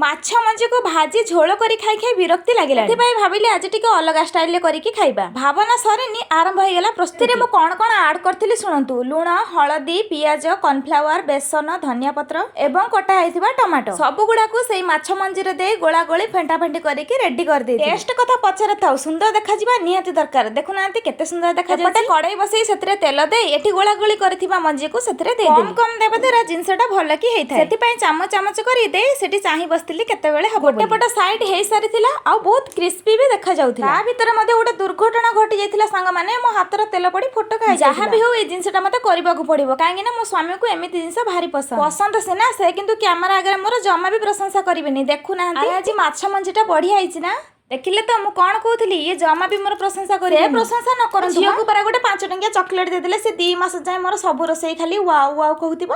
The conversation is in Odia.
ମାଛ ମଞ୍ଜିକୁ ଭାଜି ଝୋଳ କରି ଖାଇ ଖାଇ ବିରକ୍ତି ଲାଗିଲା। ସେଥିପାଇଁ ଭାବିଲି ଆଜି ଟିକେ ଅଲଗା ଷ୍ଟାଇଲରେ କରିକି ଖାଇବା। ଭାବନା ସରିନି ଆରମ୍ଭ ହେଇଗଲା ପ୍ରସ୍ତୁତି। ମୁଁ କଣ କଣ ଆଡ୍ କରିଥିଲି ଶୁଣନ୍ତୁ। ଲୁଣ, ହଳଦୀ, ପିଆଜ, କର୍ନଫ୍ଲାୱାର, ବେସନ, ଧନିଆ ପତ୍ର ଏବଂ କଟା ହେଇଥିବା ଟମାଟୋ ସବୁଗୁଡାକୁ ସେଇ ମାଛ ମଞ୍ଜିରେ ଦେଇ ଗୋଳା ଗୋଳି ଫେଣ୍ଟା ଫେଣ୍ଟି କରିକି ରେଡି କରିଦେଇଥିଲି। ଟେଷ୍ଟ କଥା ପଛରେ ଥାଉ, ସୁନ୍ଦର ଦେଖାଯିବା ନିହାତି ଦରକାର। ଦେଖୁନାହାନ୍ତି କେତେ ସୁନ୍ଦର ଦେଖାଯାଉଛି। କଡେଇ ବସେଇ ସେଥିରେ ତେଲ ଦେଇ ଏଠି ଗୋଳା ଗୋଳି କରିଥିବା ମଞ୍ଜିକୁ ସେଥିରେ ଦେଇଦେଲି। କମ ଦେବା ଦ୍ୱାରା ଜିନିଷଟା ଭଲ କି ହେଇଥାଏ। ସେଥିପାଇଁ ଚାମଚ ଚାମଚ କରି ଦେଇ ସେଠି ଚାହିଁ ବସିଥିଲି କେତେବେଳେ ହବ। ଗୋଟେ ପଟ ସାଇଡ ହେଇ ସାରିଥିଲା ଆଉ ବହୁତ କ୍ରିସ୍ପି ବି ଦେଖା ଯାଉଥିଲା। ତା ଭିତରେ ମଧ୍ୟ ଗୋଟେ ଦୁର୍ଘଟଣା ଘଟି ଯାଇଥିଲା ସାଙ୍ଗମାନେ। ମୋ ହାତର ତେଲ ପଡି ଫୋଟକା ହେଇଯାଇଥିଲା। ଯାହା ବି ହଉ ଏଇ ଜିନିଷଟା ମତେ କରିବାକୁ ପଡିବ, କାହିଁକି ନା ମୋ ସ୍ୱାମୀକୁ ଏମିତି ଜିନିଷ ଭାରି ପସନ୍ଦ ସିନା, ସେ କିନ୍ତୁ କ୍ୟାମେରା ଆଗରେ ମୋର ଜମା ବି ପ୍ରଶଂସା କରିବେନି। ଦେଖୁନାହାନ୍ତି ଆଜି ମାଛ ମଞ୍ଜିଟା ବଢିଆ ହେଇଛି ନା। ଦେଖିଲେ ତ ମୁଁ କଣ କହୁଥିଲି, ଇଏ ଜମା ବି ମୋର ପ୍ରଶଂସା କରିବେ। ପ୍ରଶଂସା ନ କରନ୍ତୁ। ଝିଅକୁ ପରା ଗୋଟେ 5 ଟଙ୍କିଆ ଚକୋଲେଟ ଦେଇଦେଲେ, ସେ 2 ମାସ ଯାଏ ମୋର ସବୁ ରୋଷେଇ ଖାଲି ୱାଉ ୱାଉ କହୁଥିବ।